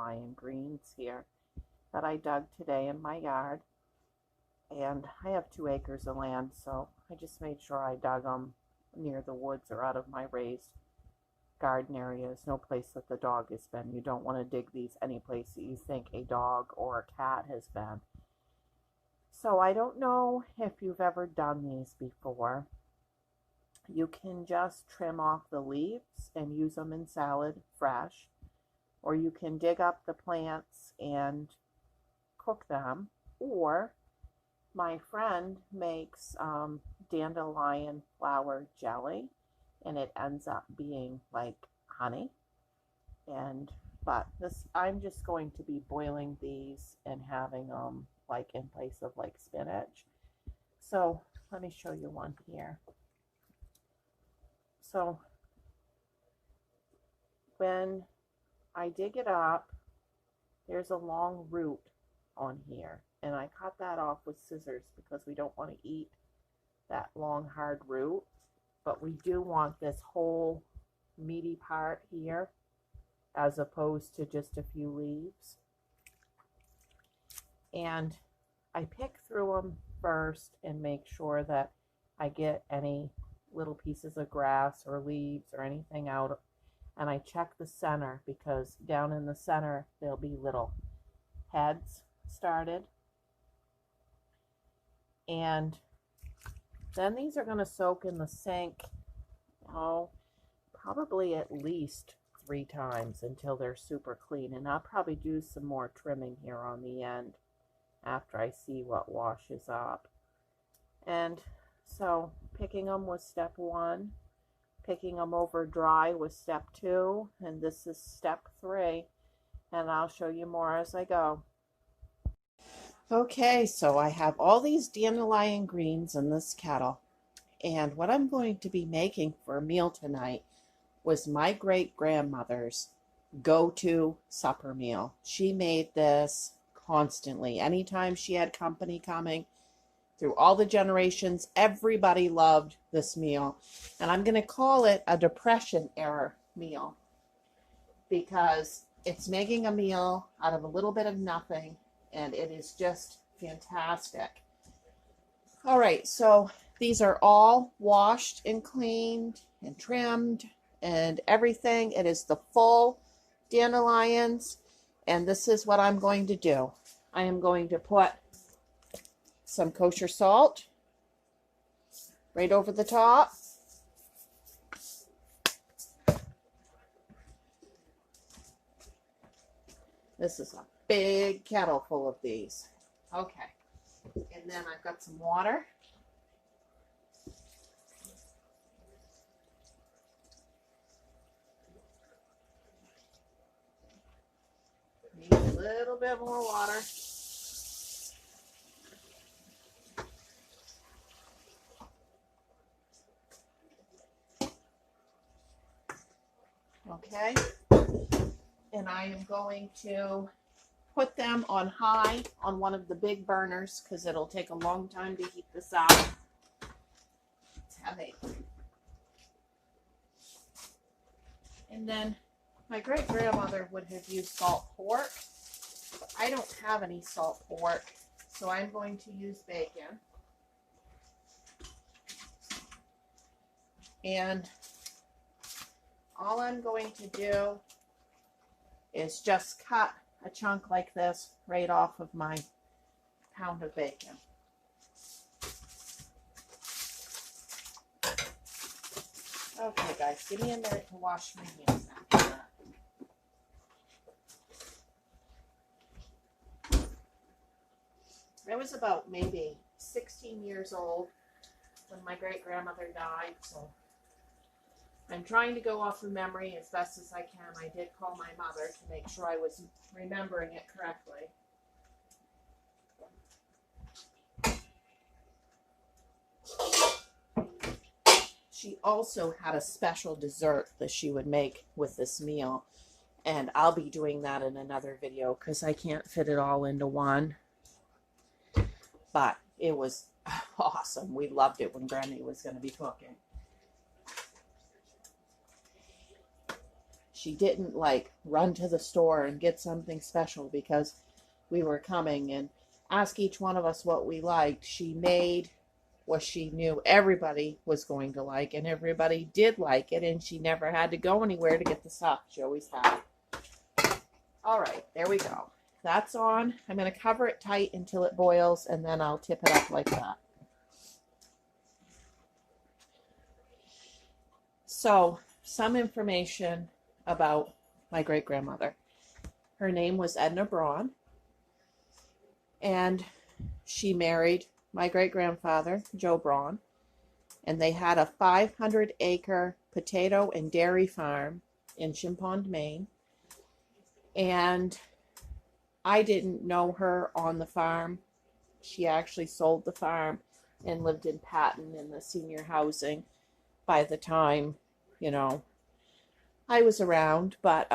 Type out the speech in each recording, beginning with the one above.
dandelion greens here that I dug today in my yard. And I have 2 acres of land, so I just made sure I dug them near the woods or out of my raised garden areas. No place that the dog has been. You don't want to dig these any place that you think a dog or a cat has been. So I don't know if you've ever done these before. You can just trim off the leaves and use them in salad fresh, or you can dig up the plants and cook them, or my friend makes dandelion flower jelly, and it ends up being like honey. But I'm just going to be boiling these and having them like in place of like spinach. So let me show you one here. So when I dig it up, there's a long root on here, and I cut that off with scissors because we don't want to eat that long hard root, but we do want this whole meaty part here as opposed to just a few leaves. And I pick through them first and make sure that I get any little pieces of grass or leaves or anything out, and I check the center because down in the center there'll be little heads started. And then these are going to soak in the sink, probably at least 3 times until they're super clean. And I'll probably do some more trimming here on the end after I see what washes up. And so picking them was step 1. Picking them over dry was step 2. And this is step 3. And I'll show you more as I go. Okay, so I have all these dandelion greens in this kettle, and what I'm going to be making for a meal tonight was my great-grandmother's go-to supper meal. She made this constantly. Anytime she had company coming, through all the generations, everybody loved this meal. And I'm going to call it a Depression-era meal because it's making a meal out of a little bit of nothing, and it is just fantastic. All right, so these are all washed and cleaned and trimmed and everything. It is the full dandelions, and this is what I'm going to do. I am going to put some kosher salt right over the top. This is a big kettle full of these. Okay, and then I've got some water. Need a little bit more water. Okay, and I am going to put them on high on one of the big burners because it'll take a long time to heat this up. It's heavy. And then my great-grandmother would have used salt pork, but I don't have any salt pork, so I'm going to use bacon. And all I'm going to do is just cut a chunk like this right off of my pound of bacon. Okay, guys, give me a minute to wash my hands after that. I was about maybe 16 years old when my great-grandmother died, so I'm trying to go off of memory as best as I can. I did call my mother to make sure I was remembering it correctly. She also had a special dessert that she would make with this meal, and I'll be doing that in another video because I can't fit it all into one. But it was awesome. We loved it when Granny was going to be cooking. She didn't like run to the store and get something special because we were coming and ask each one of us what we liked. She made what she knew everybody was going to like, and everybody did like it, and she never had to go anywhere to get the stuff. She always had it. All right, there we go. That's on. I'm going to cover it tight until it boils, and then I'll tip it up like that. So, some information about my great-grandmother. Her name was Edna Brawn, and she married my great-grandfather, Joe Brawn, and they had a 500-acre potato and dairy farm in Shimpond, Maine. And I didn't know her on the farm. She actually sold the farm and lived in Patton in the senior housing by the time, I was around. But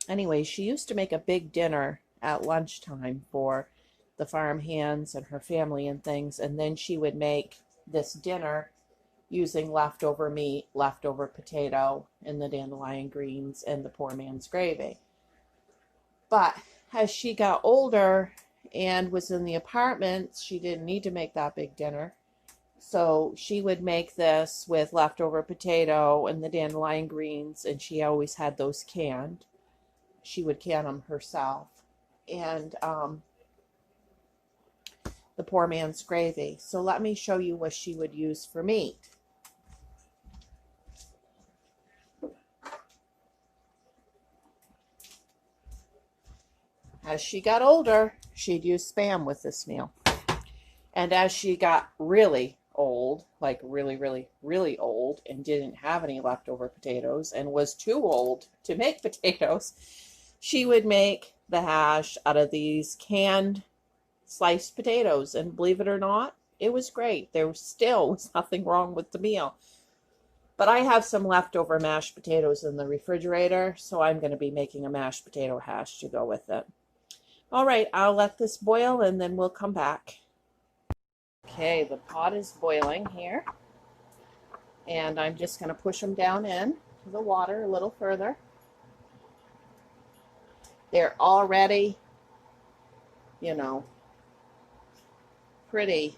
anyway, she used to make a big dinner at lunchtime for the farm hands and her family and things, and then she would make this dinner using leftover meat, leftover potato, and the dandelion greens and the poor man's gravy. But as she got older and was in the apartments, she didn't need to make that big dinner. So she would make this with leftover potato and the dandelion greens, and she always had those canned. She would can them herself. And the poor man's gravy. So let me show you what she would use for meat. As she got older, she'd use Spam with this meal. And as she got really old, like really, really, really old, and didn't have any leftover potatoes and was too old to make potatoes, she would make the hash out of these canned sliced potatoes. And believe it or not, it was great. There still was nothing wrong with the meal. But I have some leftover mashed potatoes in the refrigerator, so I'm going to be making a mashed potato hash to go with it. All right, I'll let this boil and then we'll come back. Okay, the pot is boiling here. And I'm just going to push them down in to the water a little further. They're already, pretty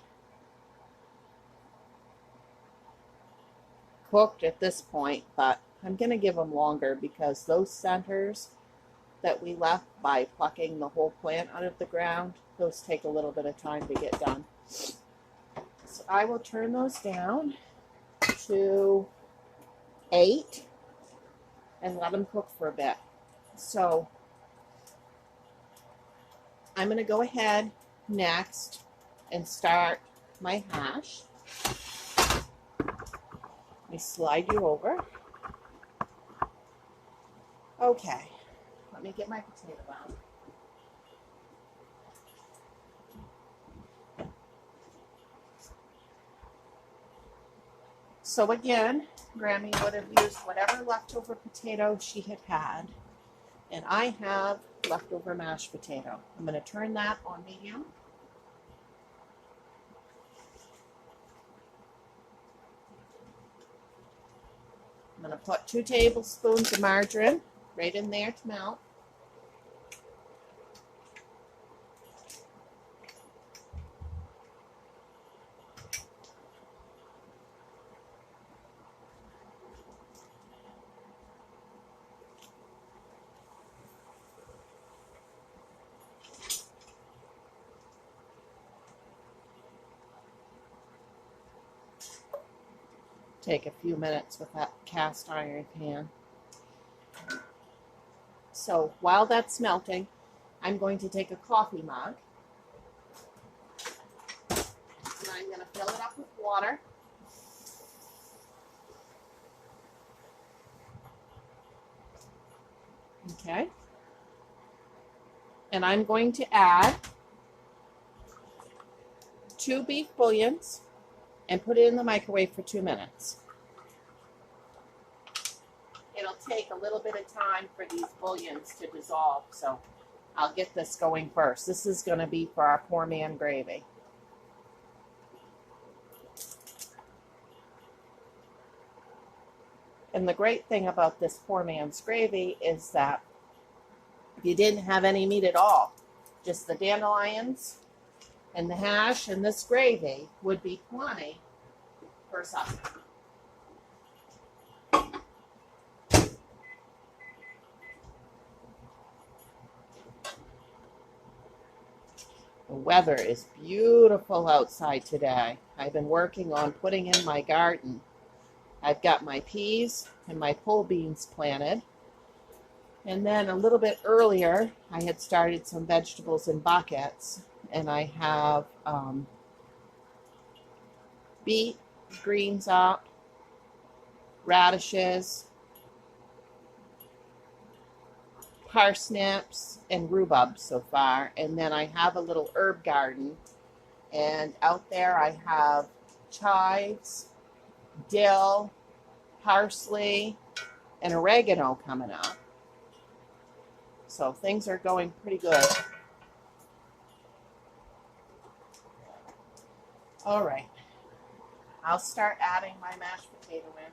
cooked at this point, but I'm going to give them longer because those centers that we left by plucking the whole plant out of the ground, those take a little bit of time to get done. So I will turn those down to 8 and let them cook for a bit. So I'm going to go ahead next and start my hash. Let me slide you over. Okay, let me get my potato out. So again, Grammy would have used whatever leftover potato she had had. And I have leftover mashed potato. I'm going to turn that on medium. I'm going to put 2 tablespoons of margarine right in there to melt. Take a few minutes with that cast iron pan. So while that's melting, I'm going to take a coffee mug and I'm going to fill it up with water. Okay. And I'm going to add 2 beef bouillons and put it in the microwave for 2 minutes. It'll take a little bit of time for these bouillons to dissolve, so I'll get this going first. This is going to be for our poor man gravy. And the great thing about this poor man's gravy is that if you didn't have any meat at all, just the dandelions and the hash and this gravy would be plenty for supper. The weather is beautiful outside today. I've been working on putting in my garden. I've got my peas and my pole beans planted. And then a little bit earlier, I had started some vegetables in buckets. And I have beet, greens up, radishes, parsnips, and rhubarb so far. And then I have a little herb garden. And out there I have chives, dill, parsley, and oregano coming up. So things are going pretty good. All right. I'll start adding my mashed potato in.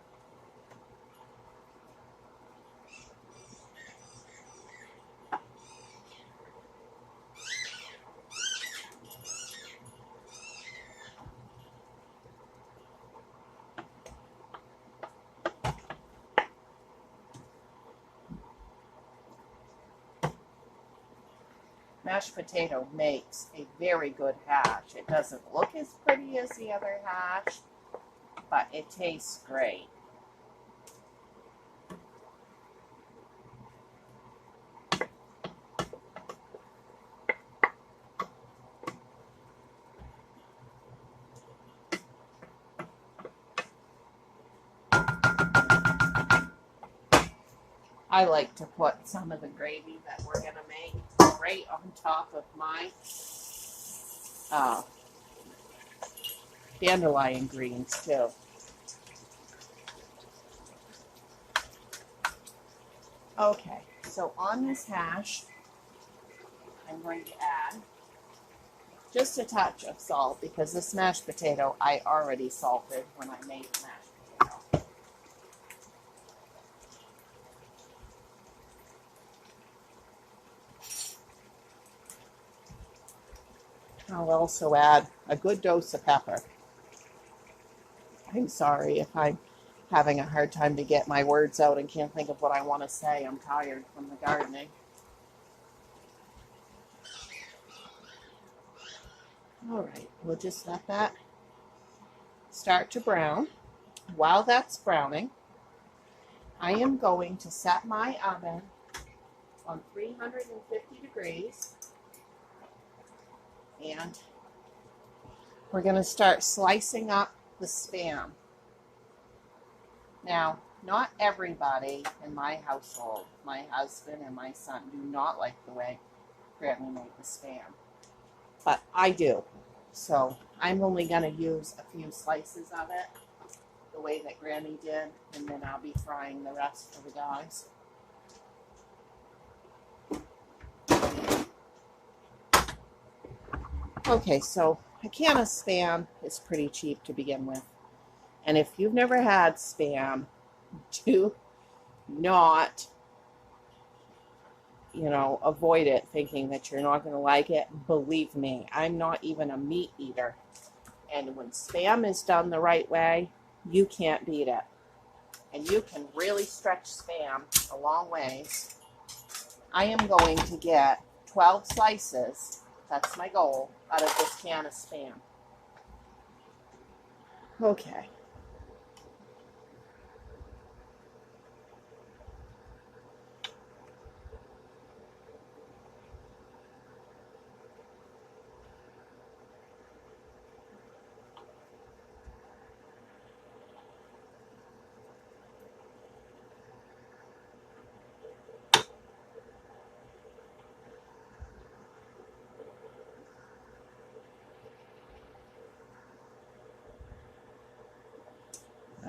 Mashed potato makes a very good hash. It doesn't look as pretty as the other hash, but it tastes great. I like to put some of the gravy that we're going to make right on top of my dandelion greens too. Okay, so on this hash, I'm going to add just a touch of salt because this mashed potato I already salted when I made the mashed potato. I'll also add a good dose of pepper. I'm sorry if I'm having a hard time to get my words out and can't think of what I want to say. I'm tired from the gardening. All right, we'll just let that start to brown. While that's browning, I am going to set my oven on 350 degrees. And we're going to start slicing up the Spam. Now, not everybody in my household, my husband and my son, do not like the way Granny made the Spam. But I do. So I'm only going to use a few slices of it, the way that Granny did, and then I'll be frying the rest for the guys. Okay, so a can of Spam is pretty cheap to begin with. And if you've never had Spam, do not, avoid it thinking that you're not going to like it. Believe me, I'm not even a meat eater. And when Spam is done the right way, you can't beat it. And you can really stretch Spam a long ways. I am going to get 12 slices, that's my goal, out of this can of Spam. Okay.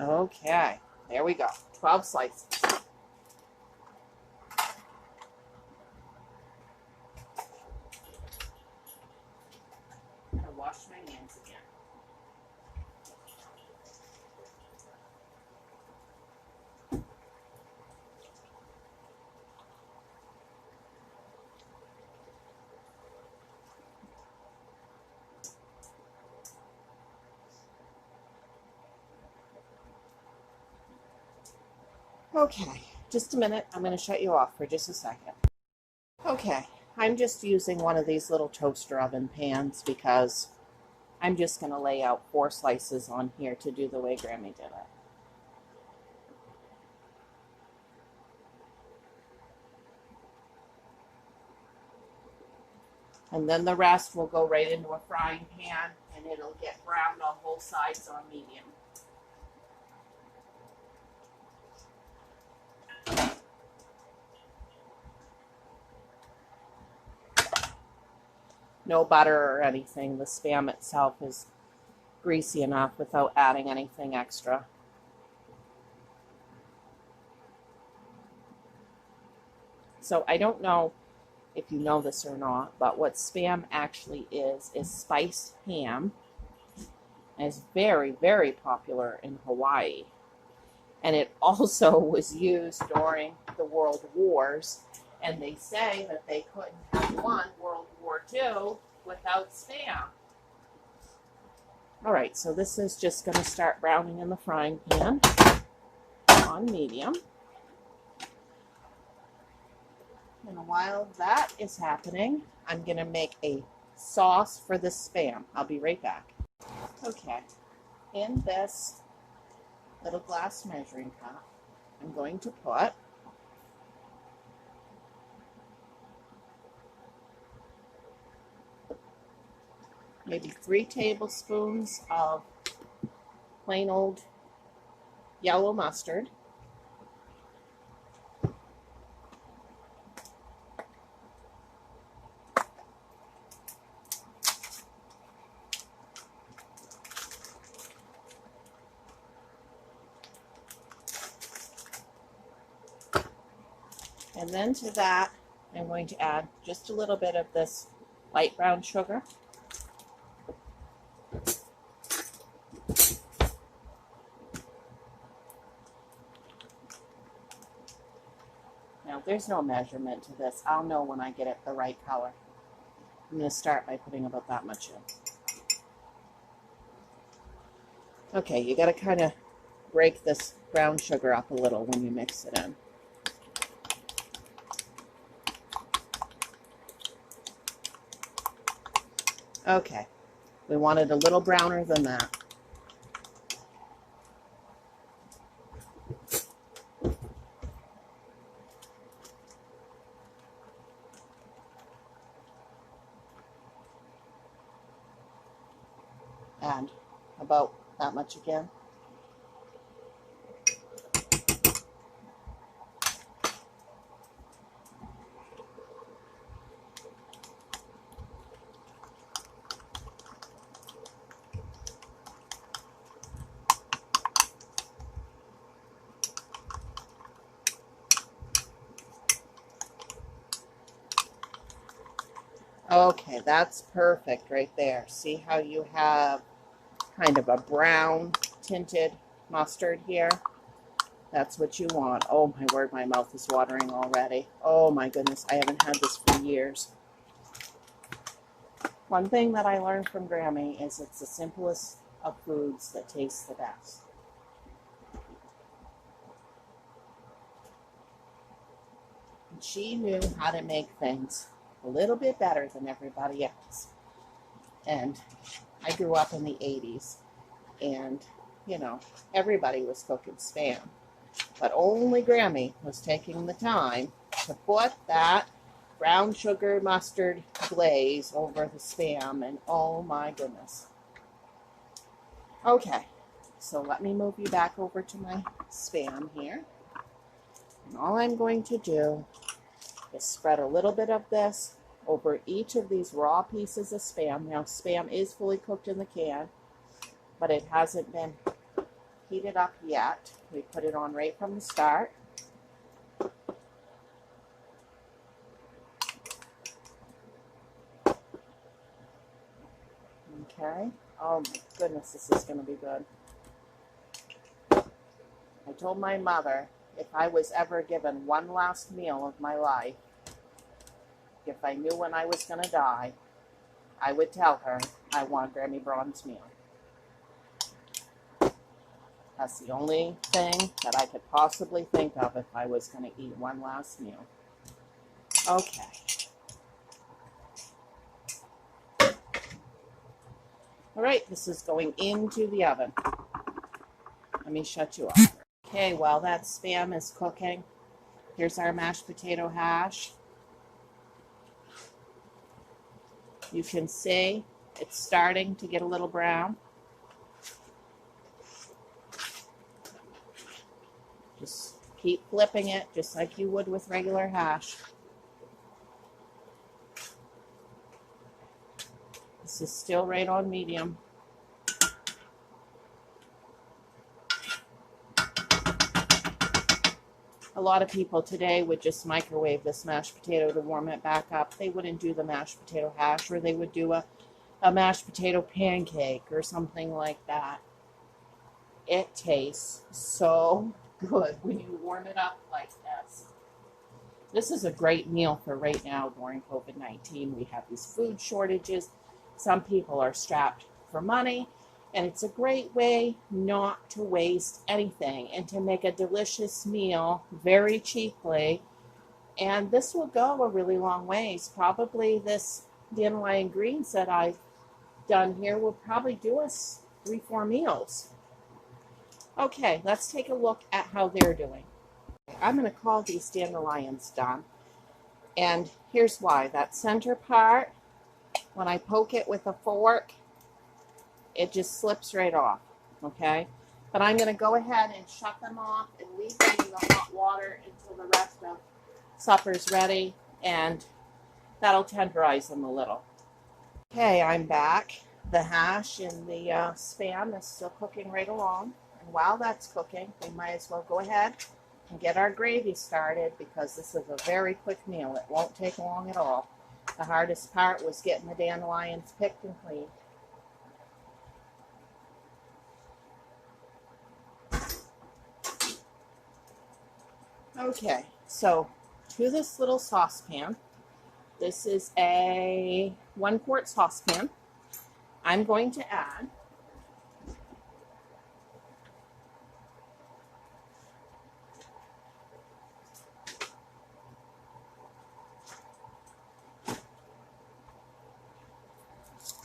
Okay, there we go. 12 slices. I wash my hands again. Okay, just a minute. I'm going to shut you off for just a second. Okay, I'm just using one of these little toaster oven pans because I'm just going to lay out 4 slices on here to do the way Grammy did it. And then the rest will go right into a frying pan and it'll get browned on both sides on medium. No butter or anything. The Spam itself is greasy enough without adding anything extra. So I don't know if you know this or not, but what Spam actually is spiced ham. And it's very, very popular in Hawaii. And it also was used during the World Wars. And they say that they couldn't have won World War II without Spam. All right, so this is just going to start browning in the frying pan on medium. And while that is happening, I'm going to make a sauce for the Spam. I'll be right back. Okay, in this little glass measuring cup, I'm going to put maybe 3 tablespoons of plain old yellow mustard. And then to that, I'm going to add just a little bit of this light brown sugar. Now, there's no measurement to this. I'll know when I get it the right color. I'm going to start by putting about that much in. Okay, you got to kind of break this brown sugar up a little when you mix it in. Okay, we want it a little browner than that. And about that much again. Okay, that's perfect right there. See how you have kind of a brown tinted mustard here? That's what you want. Oh my word, my mouth is watering already. Oh my goodness, I haven't had this for years. One thing that I learned from Grammy is it's the simplest of foods that taste the best. And she knew how to make things a little bit better than everybody else. And I grew up in the 80s, and, you know, everybody was cooking Spam. But only Grammy was taking the time to put that brown sugar mustard glaze over the Spam, and oh my goodness. Okay, so let me move you back over to my Spam here. And all I'm going to do is spread a little bit of this over each of these raw pieces of Spam. Now, Spam is fully cooked in the can, but it hasn't been heated up yet. We put it on right from the start. Okay. Oh my goodness, this is going to be good. I told my mother if I was ever given one last meal of my life, if I knew when I was going to die, I would tell her I want Grammy Brawn's meal. That's the only thing that I could possibly think of if I was going to eat one last meal. Okay. All right, this is going into the oven. Let me shut you off. Okay, while that Spam is cooking, here's our mashed potato hash. You can see it's starting to get a little brown. Just keep flipping it, just like you would with regular hash. This is still right on medium. A lot of people today would just microwave this mashed potato to warm it back up. They wouldn't do the mashed potato hash, or they would do a mashed potato pancake or something like that. It tastes so good when you warm it up like this. This is a great meal for right now during COVID-19. We have these food shortages. Some people are strapped for money, and it's a great way not to waste anything and to make a delicious meal very cheaply. And this will go a really long ways. Probably this dandelion greens that I've done here will probably do us 3-4 meals. Okay, let's take a look at how they're doing. I'm going to call these dandelions done. And here's why. That center part, when I poke it with a fork, it just slips right off, okay? But I'm going to go ahead and shut them off and leave them in the hot water until the rest of supper's ready, and that'll tenderize them a little. Okay, I'm back. The hash and the Spam is still cooking right along. And while that's cooking, we might as well go ahead and get our gravy started, because this is a very quick meal. It won't take long at all. The hardest part was getting the dandelions picked and cleaned. Okay, so to this little saucepan, this is a 1-quart saucepan, I'm going to add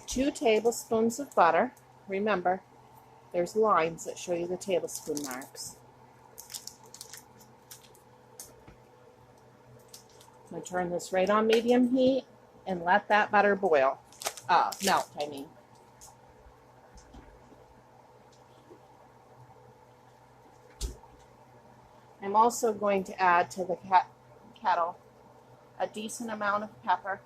two tablespoons of butter. Remember, there's lines that show you the tablespoon marks. I'm going to turn this right on medium heat and let that butter boil. Melt, I mean. I'm also going to add to the kettle a decent amount of pepper.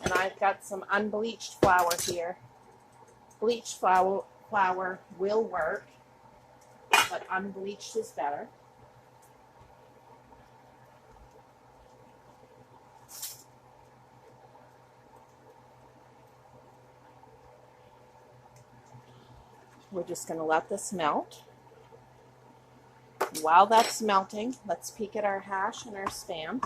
And I've got some unbleached flour here. Bleached flour will work, but unbleached is better. We're just going to let this melt. While that's melting, let's peek at our hash and our Spam.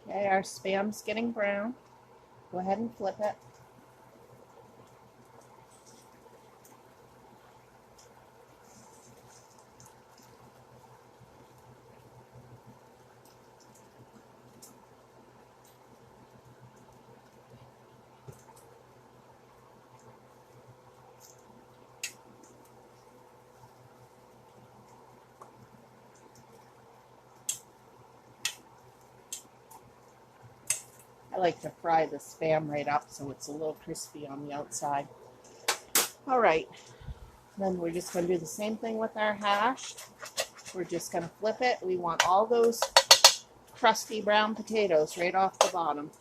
Okay, our Spam's getting brown. Go ahead and flip it. I like to fry the Spam right up so it's a little crispy on the outside. All right, then we're just going to do the same thing with our hash. We're just going to flip it. We want all those crusty brown potatoes right off the bottom.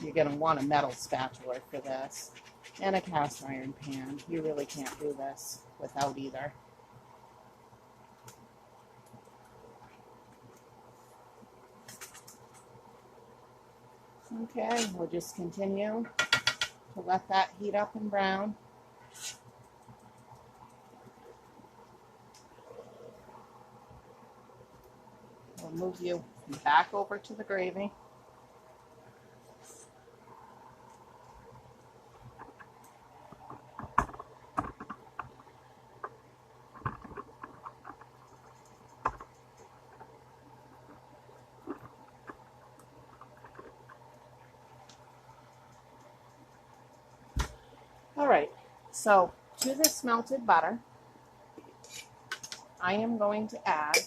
You're going to want a metal spatula for this, and a cast iron pan. You really can't do this without either. Okay, we'll just continue to let that heat up and brown. We'll move you back over to the gravy. All right, so to this melted butter, I am going to add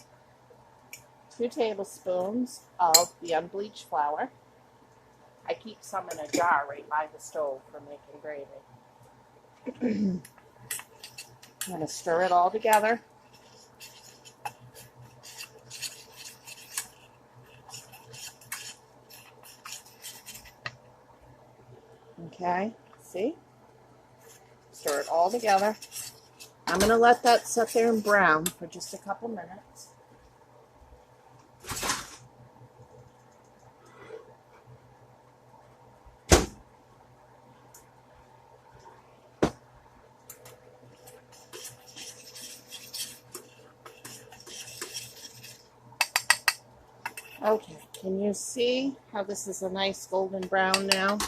2 tablespoons of the unbleached flour. I keep some in a jar right by the stove for making gravy. I'm going to stir it all together. Okay, see? Stir it all together. I'm going to let that sit there and brown for just a couple minutes. Okay, can you see how this is a nice golden brown now?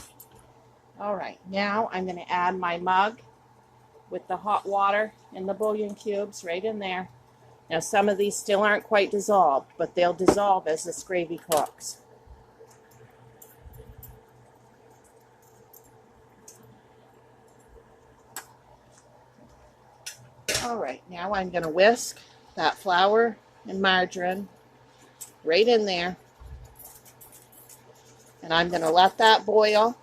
All right, now I'm going to add my mug with the hot water and the bouillon cubes right in there. Now some of these still aren't quite dissolved, but they'll dissolve as this gravy cooks. All right, now I'm going to whisk that flour and margarine right in there. And I'm going to let that boil.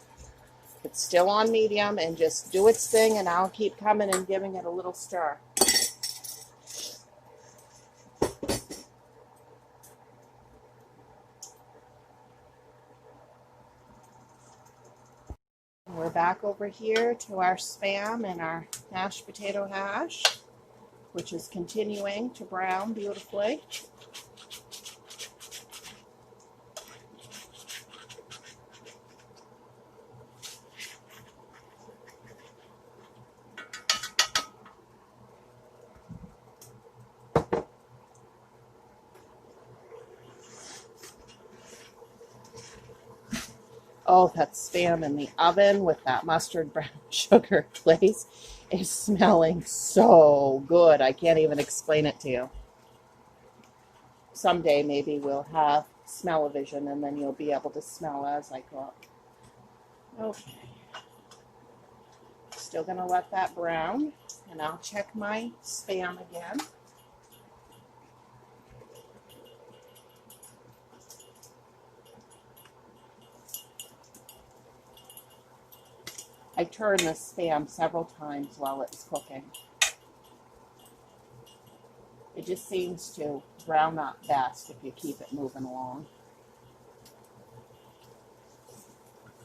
It's still on medium and just do its thing, and I'll keep coming and giving it a little stir. We're back over here to our Spam and our mashed potato hash, which is continuing to brown beautifully. Oh, that Spam in the oven with that mustard brown sugar glaze is smelling so good. I can't even explain it to you. Someday maybe we'll have smell-o-vision and then you'll be able to smell as I cook. Okay. Still going to let that brown, and I'll check my Spam again. I turn the Spam several times while it's cooking. It just seems to brown up best if you keep it moving along.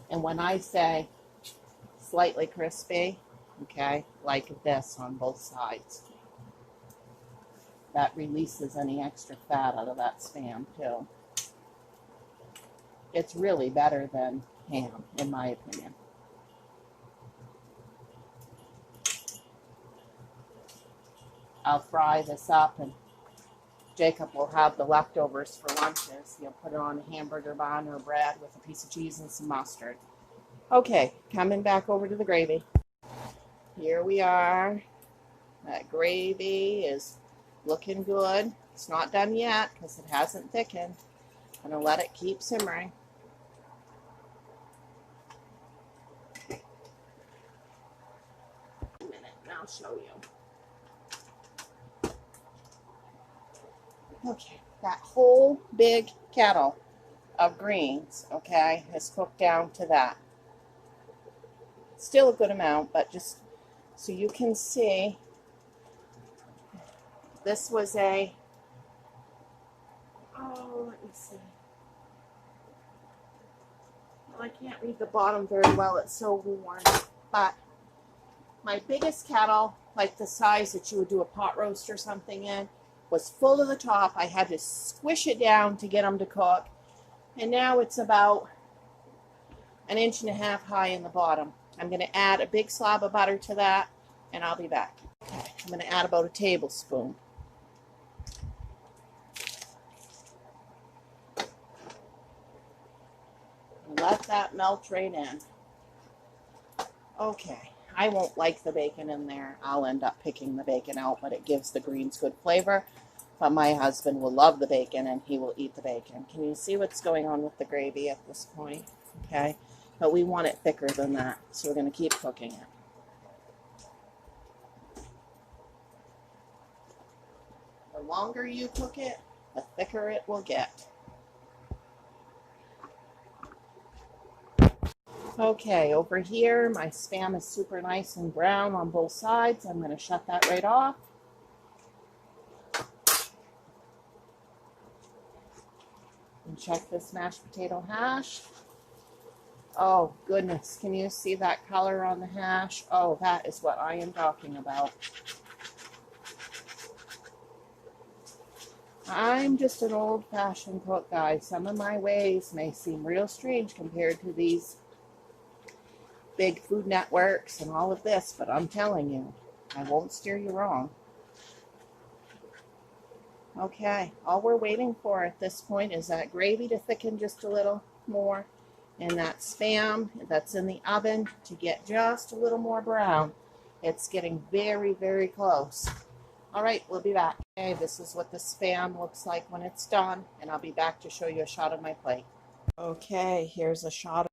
And when I say slightly crispy, okay, like this on both sides, that releases any extra fat out of that Spam too. It's really better than ham, in my opinion. I'll fry this up, and Jacob will have the leftovers for lunches. He'll put it on a hamburger bun or bread with a piece of cheese and some mustard. Okay, coming back over to the gravy. Here we are. That gravy is looking good. It's not done yet because it hasn't thickened. I'm going to let it keep simmering. A minute, and I'll show you. Okay, that whole big kettle of greens, okay, has cooked down to that. Still a good amount, but just so you can see, this was a, let me see. Well, I can't read the bottom very well, it's so worn, but my biggest kettle, like the size that you would do a pot roast or something in, was full to the top. I had to squish it down to get them to cook. And now it's about 1.5 inches high in the bottom. I'm going to add a big slab of butter to that, and I'll be back. Okay, I'm going to add about a tablespoon. Let that melt right in. Okay, I won't like the bacon in there. I'll end up picking the bacon out, but it gives the greens good flavor. But my husband will love the bacon, and he will eat the bacon. Can you see what's going on with the gravy at this point? Okay, but we want it thicker than that, so we're going to keep cooking it. The longer you cook it, the thicker it will get. Okay, over here, my Spam is super nice and brown on both sides. I'm going to shut that right off. And check this mashed potato hash. Oh, goodness. Can you see that color on the hash? Oh, that is what I am talking about. I'm just an old-fashioned cook, guys. Some of my ways may seem real strange compared to these big food networks and all of this, but I'm telling you, I won't steer you wrong. Okay, all we're waiting for at this point is that gravy to thicken just a little more, and that Spam that's in the oven to get just a little more brown. It's getting very, very close. All right, we'll be back. Okay, this is what the Spam looks like when it's done, and I'll be back to show you a shot of my plate. Okay, here's a shot